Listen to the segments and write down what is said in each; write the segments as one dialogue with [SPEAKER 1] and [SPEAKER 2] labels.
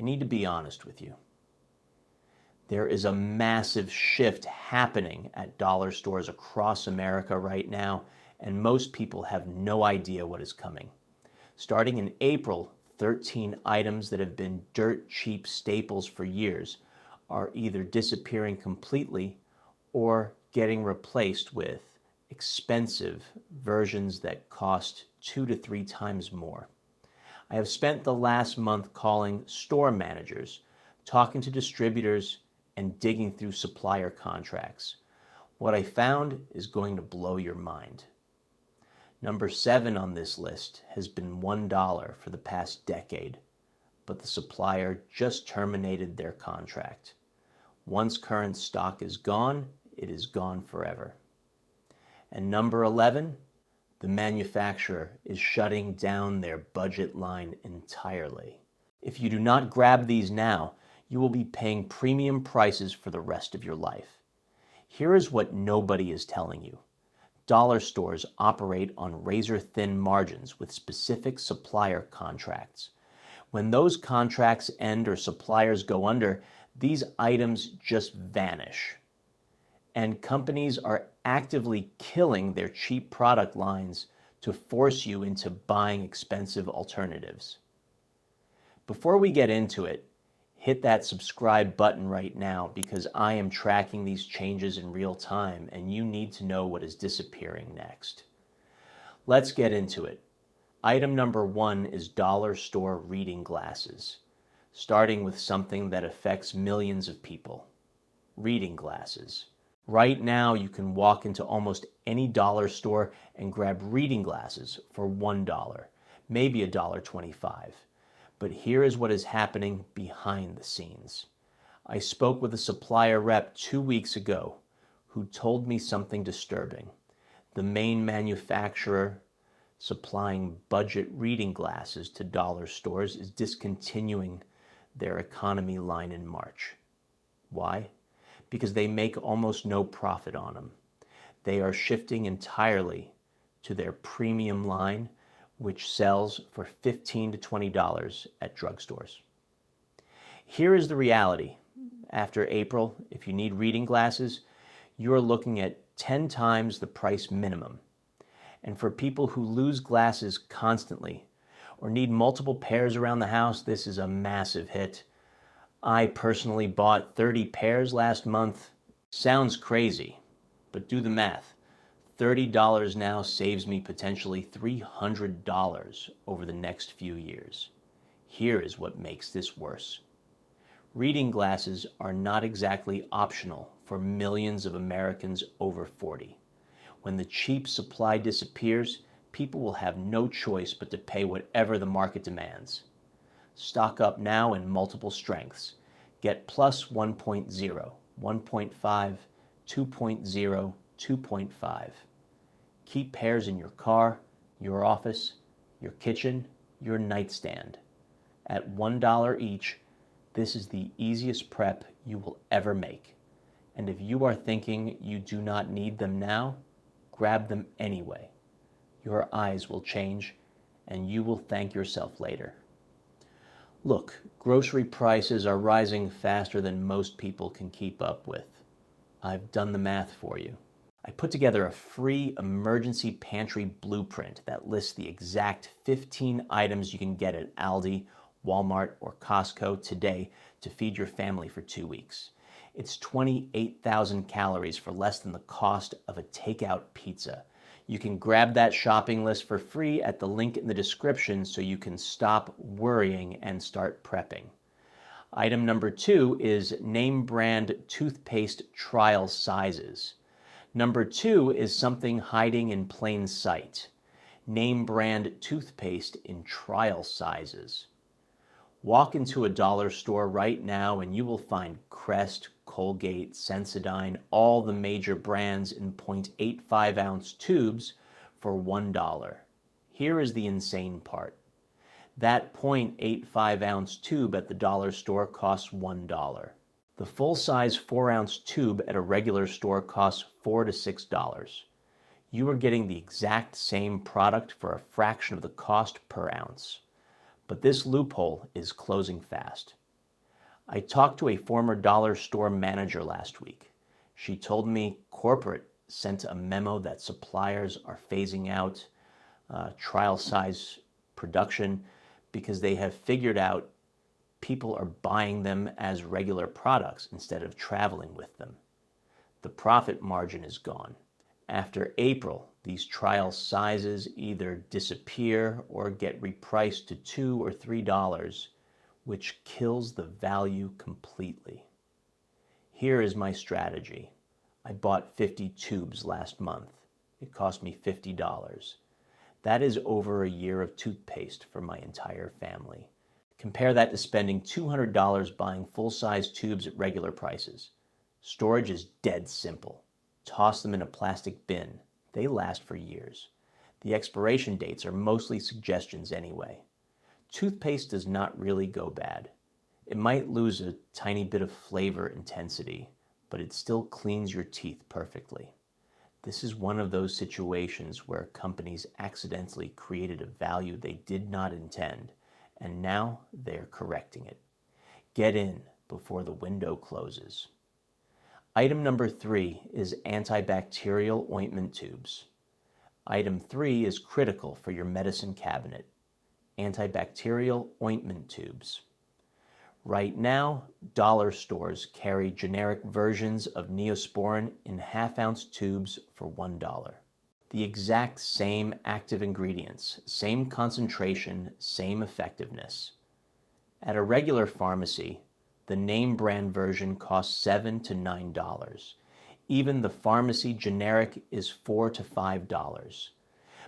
[SPEAKER 1] I need to be honest with you. There is a massive shift happening at dollar stores across America right now, and most people have no idea what is coming. Starting in April, 13 items that have been dirt cheap staples for years are either disappearing completely or getting replaced with expensive versions that cost 2 to 3 times more. I have spent the last month calling store managers, talking to distributors, and digging through supplier contracts. What I found is going to blow your mind. Number 7 on this list has been $1 for the past decade, but the supplier just terminated their contract. Once current stock is gone, it is gone forever. And number 11, the manufacturer is shutting down their budget line entirely. If you do not grab these now, you will be paying premium prices for the rest of your life. Here is what nobody is telling you. Dollar stores operate on razor-thin margins with specific supplier contracts. When those contracts end or suppliers go under, these items just vanish. And companies are actively killing their cheap product lines to force you into buying expensive alternatives. Before we get into it, hit that subscribe button right now because I am tracking these changes in real time and you need to know what is disappearing next. Let's get into it. Item number 1 is dollar store reading glasses, starting with something that affects millions of people. Reading glasses. Right now, you can walk into almost any dollar store and grab reading glasses for $1, maybe $1.25. But here is what is happening behind the scenes. I spoke with a supplier rep 2 weeks ago who told me something disturbing. The main manufacturer supplying budget reading glasses to dollar stores is discontinuing their economy line in March. Why? Because they make almost no profit on them. They are shifting entirely to their premium line, which sells for $15 to $20 at drugstores. Here is the reality. After April, if you need reading glasses, you are looking at 10 times the price minimum. And for people who lose glasses constantly or need multiple pairs around the house, this is a massive hit. I personally bought 30 pairs last month. Sounds crazy, but do the math. $30 now saves me potentially $300 over the next few years. Here is what makes this worse. Reading glasses are not exactly optional for millions of Americans over 40. When the cheap supply disappears, people will have no choice but to pay whatever the market demands. Stock up now in multiple strengths. Get plus 1.0, 1.5, 2.0, 2.5. Keep pairs in your car, your office, your kitchen, your nightstand. At $1 each, this is the easiest prep you will ever make. And if you are thinking you do not need them now, grab them anyway. Your eyes will change, and you will thank yourself later. Look, grocery prices are rising faster than most people can keep up with. I've done the math for you. I put together a free emergency pantry blueprint that lists the exact 15 items you can get at Aldi, Walmart, or Costco today to feed your family for 2 weeks. It's 28,000 calories for less than the cost of a takeout pizza. You can grab that shopping list for free at the link in the description so you can stop worrying and start prepping. Item number 2 is name brand toothpaste trial sizes. Number 2 is something hiding in plain sight. Name brand toothpaste in trial sizes. Walk into a dollar store right now and you will find Crest, Colgate, Sensodyne, all the major brands in 0.85 ounce tubes for $1. Here is the insane part. That 0.85 ounce tube at the dollar store costs $1. The full-size 4-ounce tube at a regular store costs $4 to $6. You are getting the exact same product for a fraction of the cost per ounce. But this loophole is closing fast. I talked to a former dollar store manager last week. She told me corporate sent a memo that suppliers are phasing out trial size production because they have figured out people are buying them as regular products instead of traveling with them. The profit margin is gone. After April, these trial sizes either disappear or get repriced to $2 or $3, which kills the value completely. Here is my strategy. I bought 50 tubes last month. It cost me $50. That is over a year of toothpaste for my entire family. Compare that to spending $200 buying full-size tubes at regular prices. Storage is dead simple. Toss them in a plastic bin. They last for years. The expiration dates are mostly suggestions anyway. Toothpaste does not really go bad. It might lose a tiny bit of flavor intensity, but it still cleans your teeth perfectly. This is one of those situations where companies accidentally created a value they did not intend, and now they're correcting it. Get in before the window closes. Item number 3 is antibacterial ointment tubes. Item 3 is critical for your medicine cabinet. Antibacterial ointment tubes. Right now, dollar stores carry generic versions of Neosporin in half-ounce tubes for $1. The exact same active ingredients, same concentration, same effectiveness. At a regular pharmacy, the name brand version costs $7 to $9. Even the pharmacy generic is $4 to $5.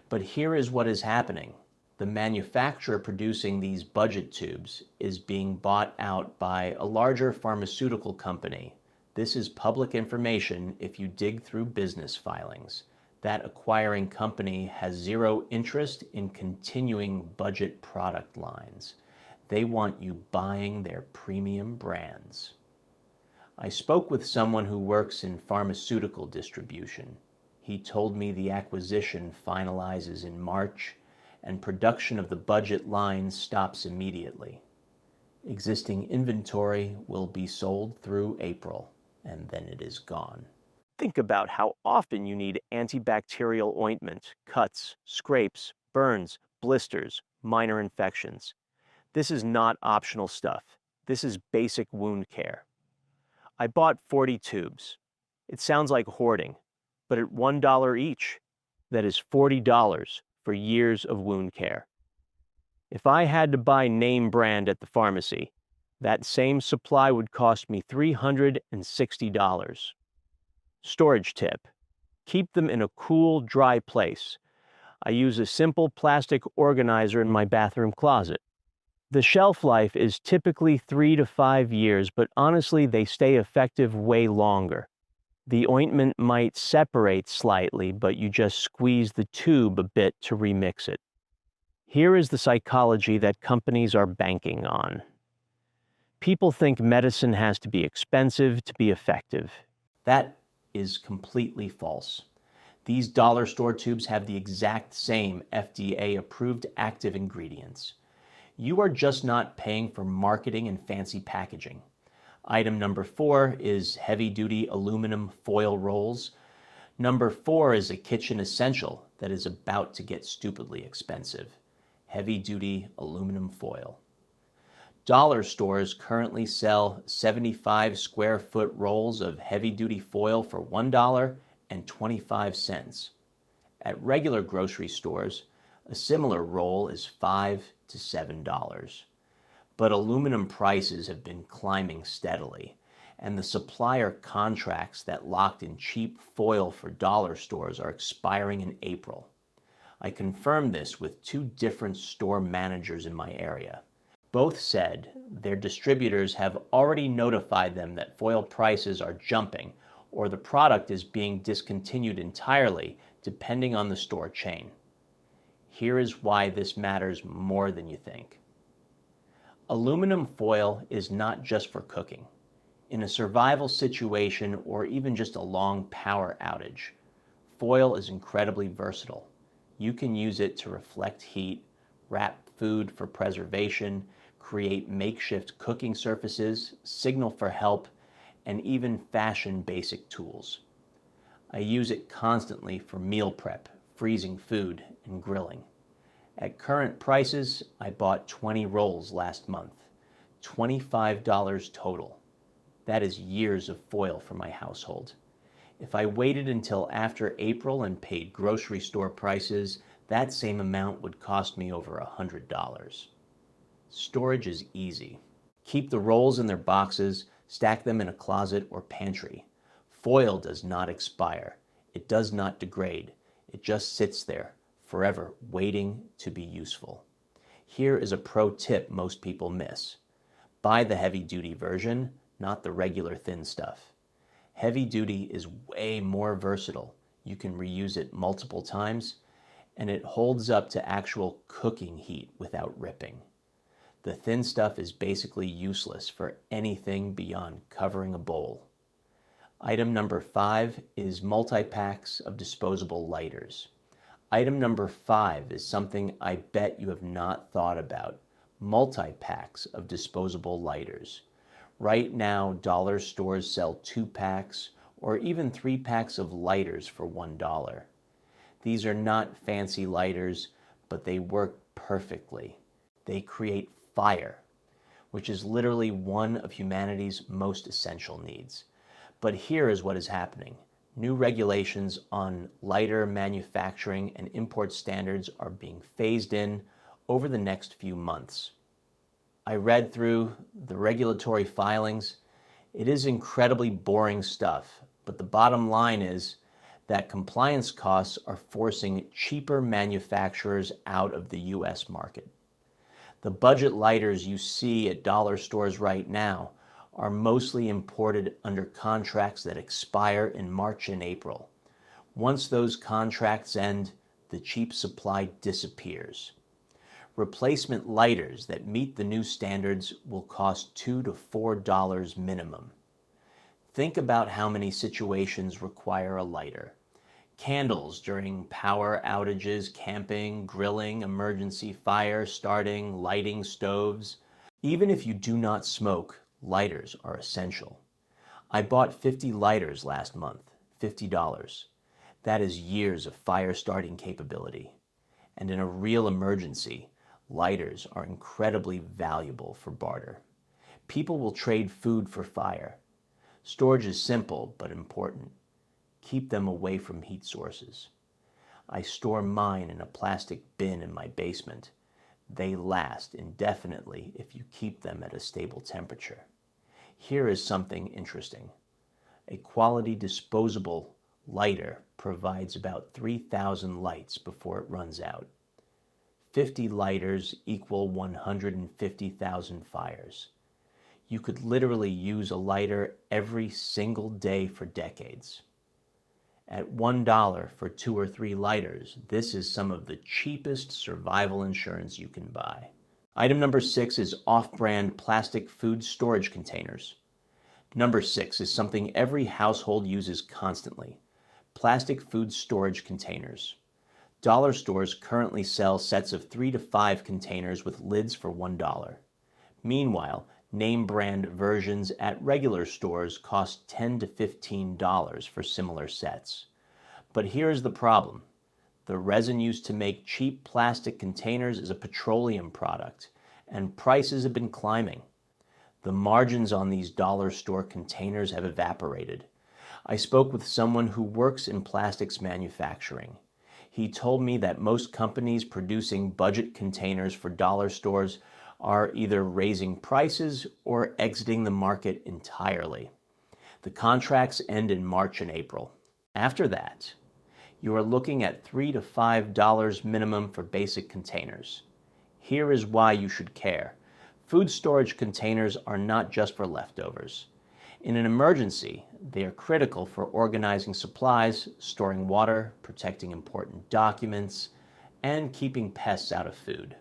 [SPEAKER 1] But here is what is happening. The manufacturer producing these budget tubes is being bought out by a larger pharmaceutical company. This is public information if you dig through business filings. That acquiring company has zero interest in continuing budget product lines. They want you buying their premium brands. I spoke with someone who works in pharmaceutical distribution. He told me the acquisition finalizes in March and production of the budget line stops immediately. Existing inventory will be sold through April, and then it is gone. Think about how often you need antibacterial ointment, cuts, scrapes, burns, blisters, minor infections. This is not optional stuff. This is basic wound care. I bought 40 tubes. It sounds like hoarding, but at $1 each, that is $40 for years of wound care. If I had to buy name brand at the pharmacy, that same supply would cost me $360. Storage tip: keep them in a cool, dry place. I use a simple plastic organizer in my bathroom closet. The shelf life is typically 3 to 5 years, but honestly, they stay effective way longer. The ointment might separate slightly, but you just squeeze the tube a bit to remix it. Here is the psychology that companies are banking on. People think medicine has to be expensive to be effective. That is completely false. These dollar store tubes have the exact same FDA-approved active ingredients. You are just not paying for marketing and fancy packaging. Item number 4 is heavy-duty aluminum foil rolls. Number 4 is a kitchen essential that is about to get stupidly expensive. Heavy-duty aluminum foil. Dollar stores currently sell 75 square foot rolls of heavy-duty foil for $1.25. At regular grocery stores, a similar roll is $5 to $7. But aluminum prices have been climbing steadily, and the supplier contracts that locked in cheap foil for dollar stores are expiring in April. I confirmed this with 2 different store managers in my area. Both said their distributors have already notified them that foil prices are jumping or the product is being discontinued entirely, depending on the store chain. Here is why this matters more than you think. Aluminum foil is not just for cooking. In a survival situation or even just a long power outage, foil is incredibly versatile. You can use it to reflect heat, wrap food for preservation, create makeshift cooking surfaces, signal for help, and even fashion basic tools. I use it constantly for meal prep, freezing food, and grilling. At current prices, I bought 20 rolls last month, $25 total. That is years of foil for my household. If I waited until after April and paid grocery store prices, that same amount would cost me over $100. Storage is easy. Keep the rolls in their boxes, stack them in a closet or pantry. Foil does not expire. It does not degrade. It just sits there, forever, waiting to be useful. Here is a pro tip most people miss. Buy the heavy-duty version, not the regular thin stuff. Heavy duty is way more versatile. You can reuse it multiple times, and it holds up to actual cooking heat without ripping. The thin stuff is basically useless for anything beyond covering a bowl. Item number 5 is multi-packs of disposable lighters. Item number 5 is something I bet you have not thought about. Multi-packs of disposable lighters. Right now, dollar stores sell 2-packs or even 3-packs of lighters for $1. These are not fancy lighters, but they work perfectly. They create fire, which is literally one of humanity's most essential needs. But here is what is happening. New regulations on lighter manufacturing and import standards are being phased in over the next few months. I read through the regulatory filings. It is incredibly boring stuff, but the bottom line is that compliance costs are forcing cheaper manufacturers out of the U.S. market. The budget lighters you see at dollar stores right now are mostly imported under contracts that expire in March and April. Once those contracts end, the cheap supply disappears. Replacement lighters that meet the new standards will cost $2 to $4 minimum. Think about how many situations require a lighter. Candles during power outages, camping, grilling, emergency fire starting, lighting stoves. Even if you do not smoke, lighters are essential. I bought 50 lighters last month, $50. That is years of fire starting capability. And in a real emergency, lighters are incredibly valuable for barter. People will trade food for fire. Storage is simple but important. Keep them away from heat sources. I store mine in a plastic bin in my basement. They last indefinitely if you keep them at a stable temperature. Here is something interesting. A quality disposable lighter provides about 3,000 lights before it runs out. 50 lighters equal 150,000 fires. You could literally use a lighter every single day for decades. At $1 for 2 or 3 lighters, this is some of the cheapest survival insurance you can buy. Item number 6 is off-brand plastic food storage containers. Number 6 is something every household uses constantly. Plastic food storage containers. Dollar stores currently sell sets of 3 to 5 containers with lids for $1. Meanwhile, name brand versions at regular stores cost $10 to $15 for similar sets. But here's the problem. The resin used to make cheap plastic containers is a petroleum product, and prices have been climbing. The margins on these dollar store containers have evaporated. I spoke with someone who works in plastics manufacturing. He told me that most companies producing budget containers for dollar stores are either raising prices or exiting the market entirely. The contracts end in March and April. After that, you are looking at $3 to $5 minimum for basic containers. Here is why you should care. Food storage containers are not just for leftovers. In an emergency, they are critical for organizing supplies, storing water, protecting important documents, and keeping pests out of food.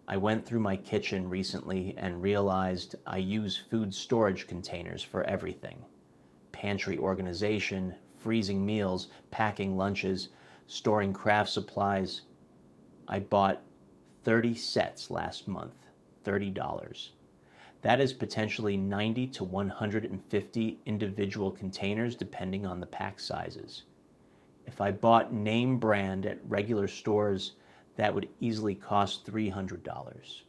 [SPEAKER 1] I went through my kitchen recently and realized I use food storage containers for everything. Pantry organization, freezing meals, packing lunches, storing craft supplies. I bought 30 sets last month. $30. That is potentially 90 to 150 individual containers depending on the pack sizes. If I bought name brand at regular stores, that would easily cost $300.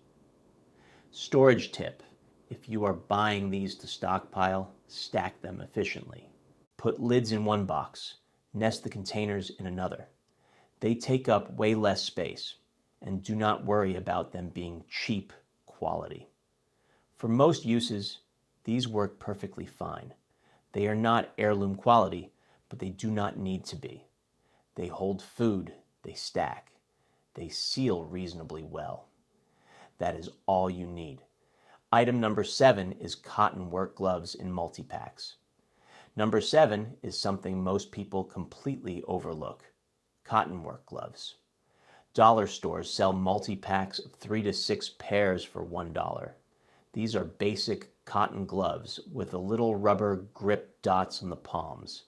[SPEAKER 1] Storage tip: if you are buying these to stockpile, stack them efficiently. Put lids in one box, nest the containers in another. They take up way less space, and do not worry about them being cheap quality. For most uses, these work perfectly fine. They are not heirloom quality, but they do not need to be. They hold food, they stack, they seal reasonably well. That is all you need. Item number 7 is cotton work gloves in multi-packs. Number 7 is something most people completely overlook: cotton work gloves. Dollar stores sell multi-packs of 3 to 6 pairs for $1. These are basic cotton gloves with a little rubber grip dots on the palms.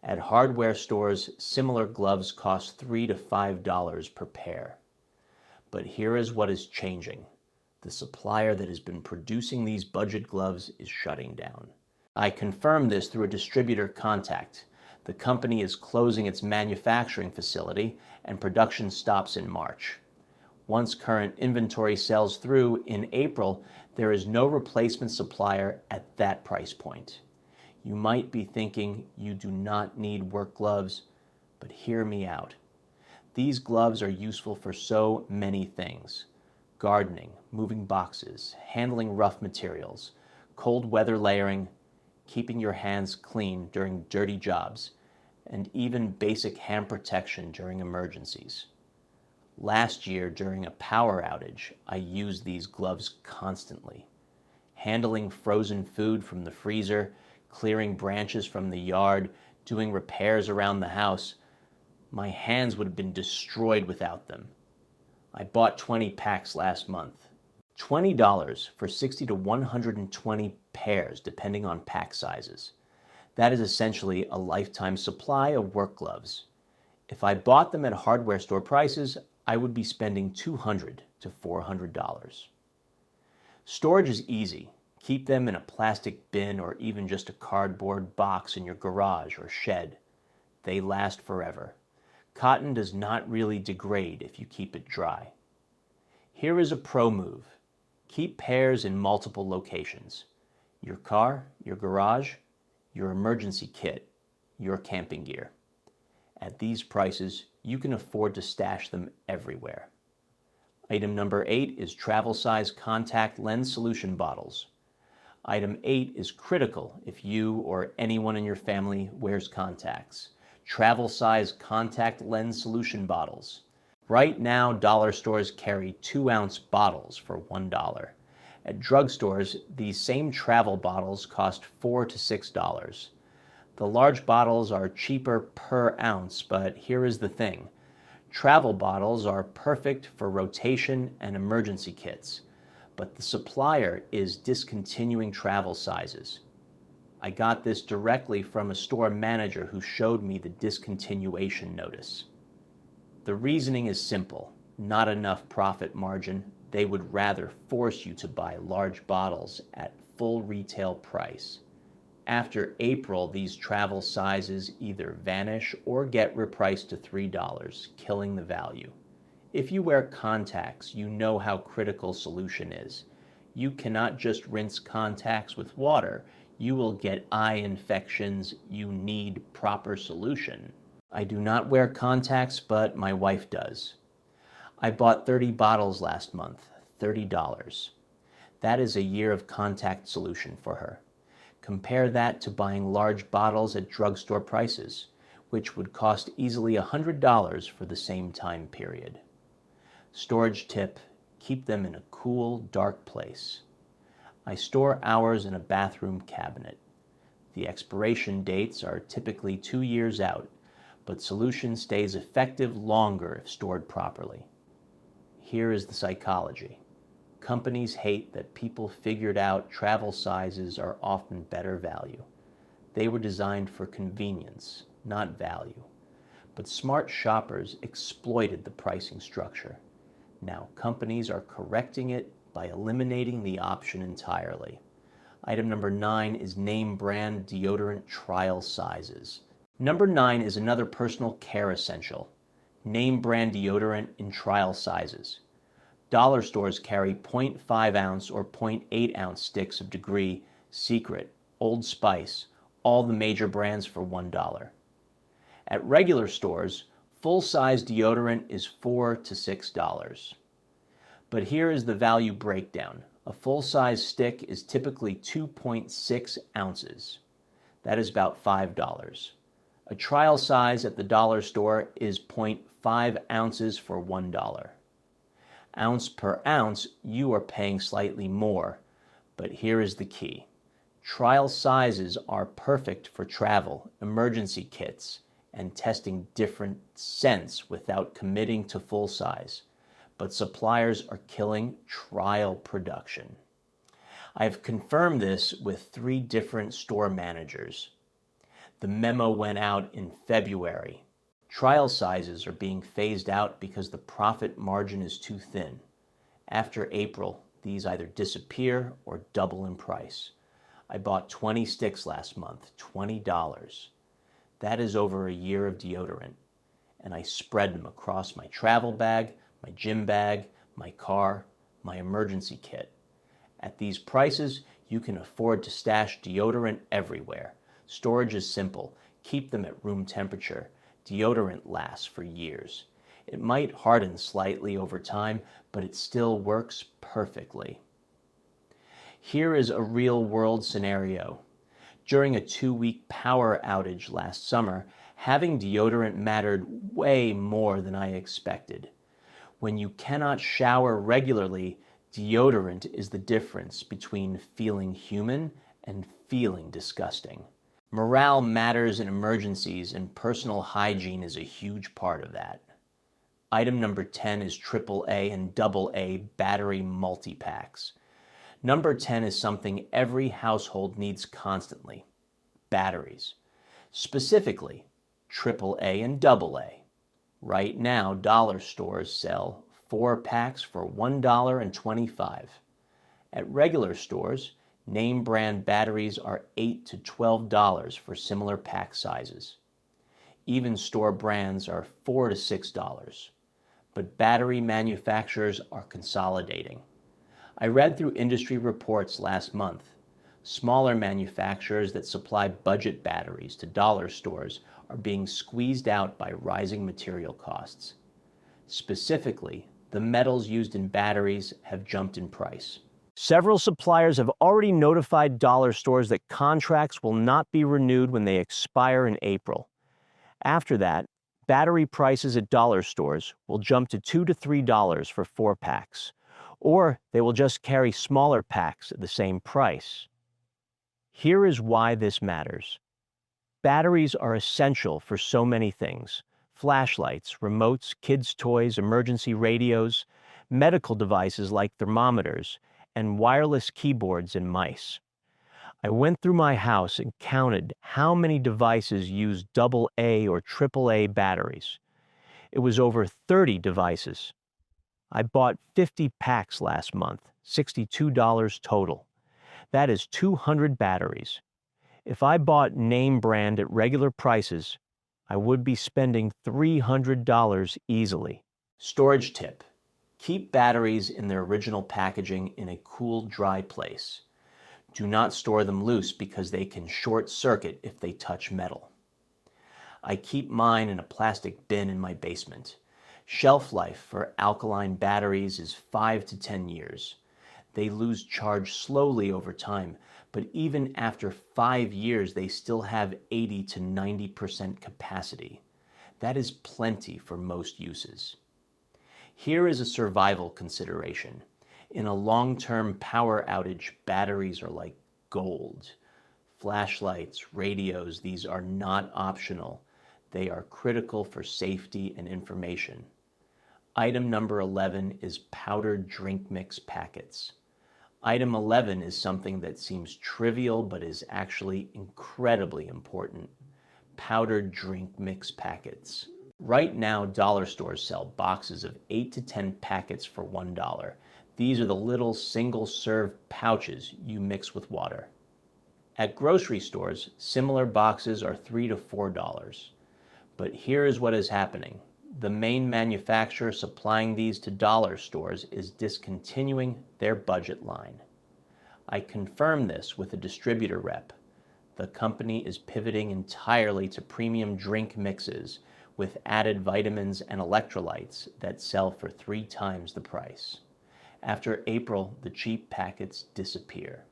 [SPEAKER 1] At hardware stores, similar gloves cost $3 to $5 per pair. But here is what is changing. The supplier that has been producing these budget gloves is shutting down. I confirmed this through a distributor contact. The company is closing its manufacturing facility and production stops in March. Once current inventory sells through in April, there is no replacement supplier at that price point. You might be thinking you do not need work gloves, but hear me out. These gloves are useful for so many things: gardening, moving boxes, handling rough materials, cold weather layering, keeping your hands clean during dirty jobs, and even basic hand protection during emergencies. Last year, during a power outage, I used these gloves constantly. Handling frozen food from the freezer, clearing branches from the yard, doing repairs around the house, my hands would have been destroyed without them. I bought 20 packs last month. $20 for 60 to 120 pairs, depending on pack sizes. That is essentially a lifetime supply of work gloves. If I bought them at hardware store prices, I would be spending $200 to $400. Storage is easy. Keep them in a plastic bin or even just a cardboard box in your garage or shed. They last forever. Cotton does not really degrade if you keep it dry. Here is a pro move. Keep pairs in multiple locations: your car, your garage, your emergency kit, your camping gear. At these prices, you can afford to stash them everywhere. Item number 8 is travel size contact lens solution bottles. Item 8 is critical if you or anyone in your family wears contacts. Travel size contact lens solution bottles. Right now, dollar stores carry 2-ounce bottles for $1. At drugstores, these same travel bottles cost $4 to $6. The large bottles are cheaper per ounce, but here is the thing. Travel bottles are perfect for rotation and emergency kits, but the supplier is discontinuing travel sizes. I got this directly from a store manager who showed me the discontinuation notice. The reasoning is simple: not enough profit margin. They would rather force you to buy large bottles at full retail price. After April, these travel sizes either vanish or get repriced to $3, killing the value. If you wear contacts, you know how critical solution is. You cannot just rinse contacts with water. You will get eye infections. You need proper solution. I do not wear contacts, but my wife does. I bought 30 bottles last month, $30. That is a year of contact solution for her. Compare that to buying large bottles at drugstore prices, which would cost easily $100 for the same time period. Storage tip: keep them in a cool, dark place. I store ours in a bathroom cabinet. The expiration dates are typically 2 years out, but solution stays effective longer if stored properly. Here is the psychology. Companies hate that people figured out travel sizes are often better value. They were designed for convenience, not value. But smart shoppers exploited the pricing structure. Now companies are correcting it by eliminating the option entirely. Item number 9 is name brand deodorant trial sizes. Number 9 is another personal care essential. Name brand deodorant in trial sizes. Dollar stores carry 0.5 ounce or 0.8 ounce sticks of Degree, Secret, Old Spice, all the major brands for $1. At regular stores, full-size deodorant is $4 to $6. But here is the value breakdown. A full-size stick is typically 2.6 ounces. That is about $5. A trial size at the dollar store is 0.5 ounces for $1. Ounce per ounce, you are paying slightly more, but here is the key. Trial sizes are perfect for travel, emergency kits, and testing different scents without committing to full size. But suppliers are killing trial production. I've confirmed this with 3 different store managers. The memo went out in February. Trial sizes are being phased out because the profit margin is too thin. After April, these either disappear or double in price. I bought 20 sticks last month, $20. That is over a year of deodorant. And I spread them across my travel bag, my gym bag, my car, my emergency kit. At these prices, you can afford to stash deodorant everywhere. Storage is simple. Keep them at room temperature. Deodorant lasts for years. It might harden slightly over time, but it still works perfectly. Here is a real-world scenario. During a 2-week power outage last summer, having deodorant mattered way more than I expected. When you cannot shower regularly, deodorant is the difference between feeling human and feeling disgusting. Morale matters in emergencies, and personal hygiene is a huge part of that. Item number 10 is AAA and AA battery multi-packs. Number 10 is something every household needs constantly: batteries. Specifically, AAA and AA. Right now, dollar stores sell 4 packs for $1.25. At regular stores, name brand batteries are $8 to $12 for similar pack sizes. Even store brands are $4 to $6. But battery manufacturers are consolidating. I read through industry reports last month. Smaller manufacturers that supply budget batteries to dollar stores are being squeezed out by rising material costs. Specifically, the metals used in batteries have jumped in price. Several suppliers have already notified dollar stores that contracts will not be renewed when they expire in April. After that, battery prices at dollar stores will jump to $2 to $3 for 4 packs, or they will just carry smaller packs at the same price. Here is why this matters. Batteries are essential for so many things: flashlights, remotes, kids' toys, emergency radios, medical devices like thermometers, and wireless keyboards and mice. I went through my house and counted how many devices use AA or AAA batteries. It was over 30 devices. I bought 50 packs last month, $62 total. That is 200 batteries. If I bought name brand at regular prices, I would be spending $300 easily. Storage tip: keep batteries in their original packaging in a cool, dry place. Do not store them loose because they can short circuit if they touch metal. I keep mine in a plastic bin in my basement. Shelf life for alkaline batteries is 5 to 10 years. They lose charge slowly over time, but even after 5 years, they still have 80 to 90% capacity. That is plenty for most uses. Here is a survival consideration. In a long-term power outage, batteries are like gold. Flashlights, radios, these are not optional. They are critical for safety and information. Item number 11 is powdered drink mix packets. Item 11 is something that seems trivial but is actually incredibly important: powdered drink mix packets. Right now, dollar stores sell boxes of 8 to 10 packets for $1. These are the little single-serve pouches you mix with water. At grocery stores, similar boxes are $3 to $4. But here is what is happening. The main manufacturer supplying these to dollar stores is discontinuing their budget line. I confirmed this with a distributor rep. The company is pivoting entirely to premium drink mixes with added vitamins and electrolytes that sell for 3 times the price. After April, the cheap packets disappear.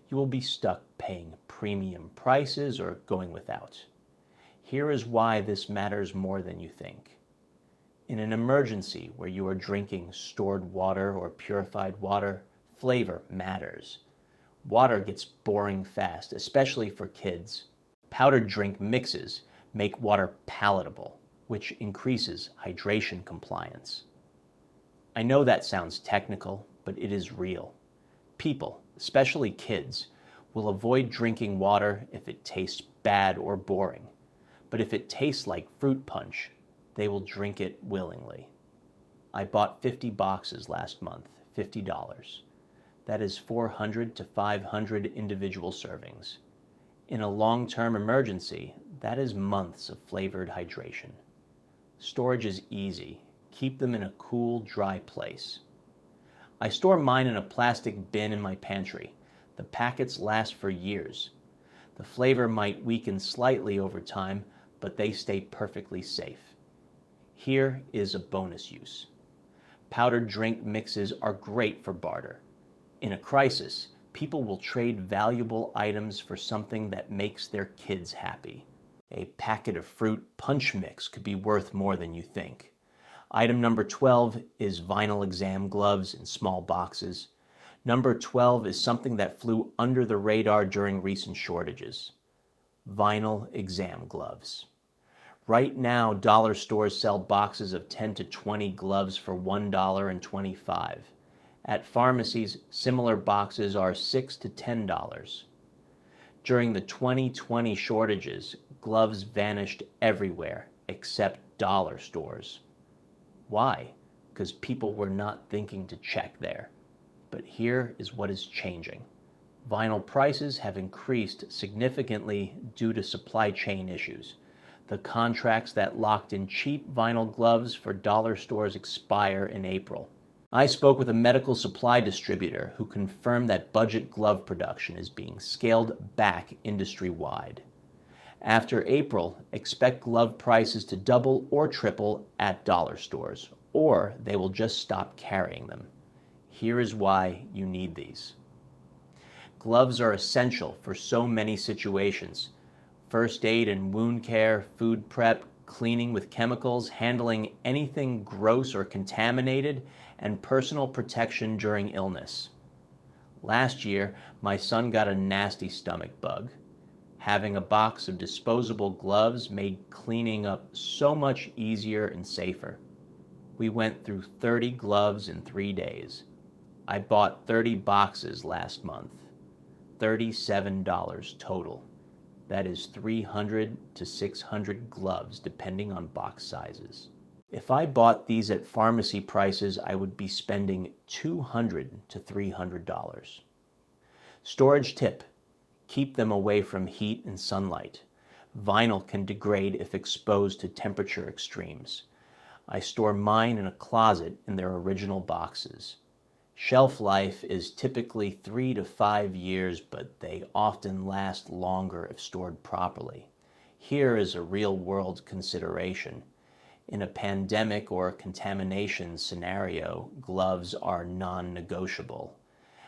[SPEAKER 1] You will be stuck paying premium prices or going without. Here is why this matters more than you think. In an emergency where you are drinking stored water or purified water, flavor matters. Water gets boring fast, especially for kids. Powdered drink mixes make water palatable, which increases hydration compliance. I know that sounds technical, but it is real. People, especially kids, will avoid drinking water if it tastes bad or boring. But if it tastes like fruit punch, they will drink it willingly. I bought 50 boxes last month, $50. That is 400 to 500 individual servings. In a long-term emergency, that is months of flavored hydration. Storage is easy. Keep them in a cool, dry place. I store mine in a plastic bin in my pantry. The packets last for years. The flavor might weaken slightly over time, but they stay perfectly safe. Here is a bonus use. Powdered drink mixes are great for barter. In a crisis, people will trade valuable items for something that makes their kids happy. A packet of fruit punch mix could be worth more than you think. Item number 12 is vinyl exam gloves in small boxes. Number 12 is something that flew under the radar during recent shortages. Vinyl exam gloves. Right now, dollar stores sell boxes of 10 to 20 gloves for $1.25. At pharmacies, similar boxes are $6 to $10. During the 2020 shortages, gloves vanished everywhere except dollar stores. Why? Because people were not thinking to check there. But here is what is changing. Vinyl prices have increased significantly due to supply chain issues. The contracts that locked in cheap vinyl gloves for dollar stores expire in April. I spoke with a medical supply distributor who confirmed that budget glove production is being scaled back industry-wide. After April, expect glove prices to double or triple at dollar stores, or they will just stop carrying them. Here is why you need these. Gloves are essential for so many situations. First aid and wound care, food prep, cleaning with chemicals, handling anything gross or contaminated, and personal protection during illness. Last year, my son got a nasty stomach bug. Having a box of disposable gloves made cleaning up so much easier and safer. We went through 30 gloves in 3 days. I bought 30 boxes last month. $37 total. That is 300 to 600 gloves depending on box sizes. If I bought these at pharmacy prices, I would be spending $200 to $300. Storage tip: keep them away from heat and sunlight. Vinyl can degrade if exposed to temperature extremes. I store mine in a closet in their original boxes. Shelf life is typically 3 to 5 years, but they often last longer if stored properly. Here is a real-world consideration. In a pandemic or contamination scenario, gloves are non-negotiable.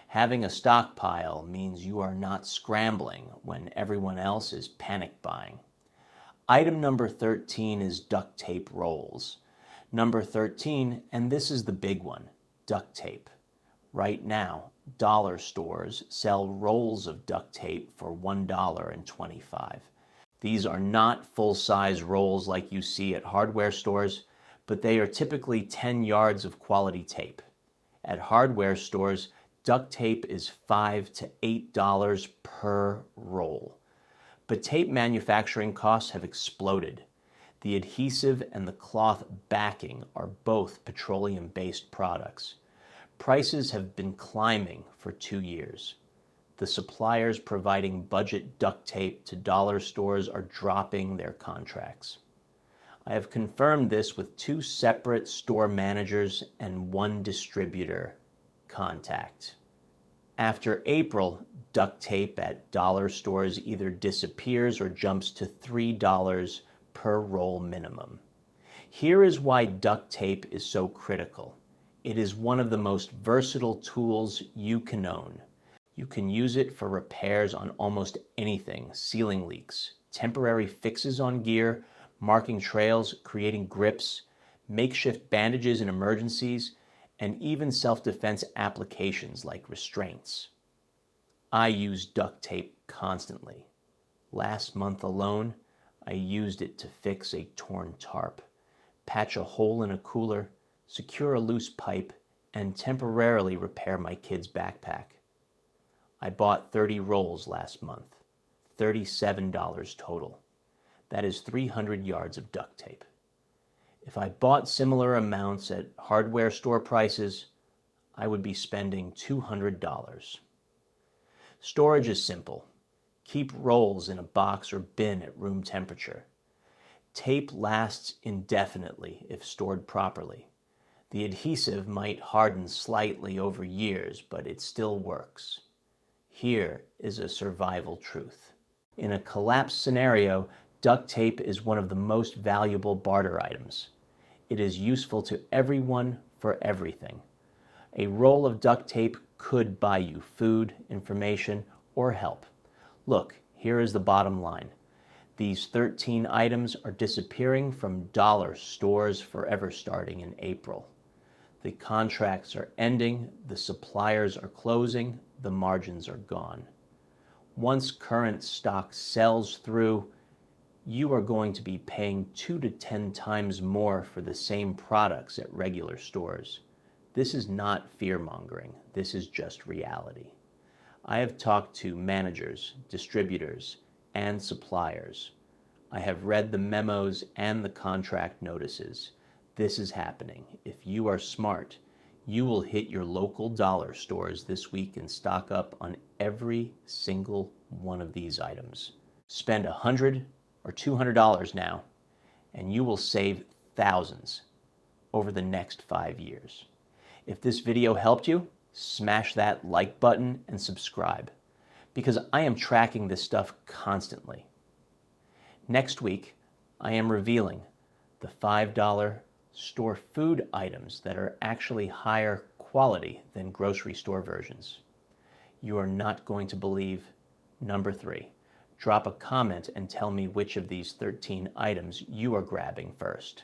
[SPEAKER 1] Having a stockpile means you are not scrambling when everyone else is panic buying. Item number 13 is duct tape rolls. Number 13, and this is the big one, duct tape. Right now, dollar stores sell rolls of duct tape for $1.25. These are not full-size rolls like you see at hardware stores, but they are typically 10 yards of quality tape. At hardware stores, duct tape is $5 to $8 per roll. But tape manufacturing costs have exploded. The adhesive and the cloth backing are both petroleum-based products. Prices have been climbing for 2 years. The suppliers providing budget duct tape to dollar stores are dropping their contracts. I have confirmed this with 2 separate store managers and 1 distributor contact. After April, duct tape at dollar stores either disappears or jumps to $3 per roll minimum. Here is why duct tape is so critical. It is one of the most versatile tools you can own. You can use it for repairs on almost anything: sealing leaks, temporary fixes on gear, marking trails, creating grips, makeshift bandages in emergencies, and even self-defense applications like restraints. I use duct tape constantly. Last month alone, I used it to fix a torn tarp, patch a hole in a cooler, secure a loose pipe, and temporarily repair my kid's backpack. I bought 30 rolls last month, $37 total. That is 300 yards of duct tape. If I bought similar amounts at hardware store prices, I would be spending $200. Storage is simple. Keep rolls in a box or bin at room temperature. Tape lasts indefinitely if stored properly. The adhesive might harden slightly over years, but it still works. Here is a survival truth. In a collapse scenario, duct tape is one of the most valuable barter items. It is useful to everyone for everything. A roll of duct tape could buy you food, information, or help. Look, here is the bottom line. These 13 items are disappearing from dollar stores forever starting in April. The contracts are ending, the suppliers are closing, the margins are gone. Once current stock sells through, you are going to be paying 2 to 10 times more for the same products at regular stores. This is not fear-mongering. This is just reality. I have talked to managers, distributors, and suppliers. I have read the memos and the contract notices. This is happening. If you are smart, you will hit your local dollar stores this week and stock up on every single one of these items. Spend $100 or $200 now, and you will save thousands over the next 5 years. If this video helped you, smash that like button and subscribe, because I am tracking this stuff constantly. Next week, I am revealing the $5 store food items that are actually higher quality than grocery store versions. You are not going to believe number 3. Drop a comment and tell me which of these 13 items you are grabbing first.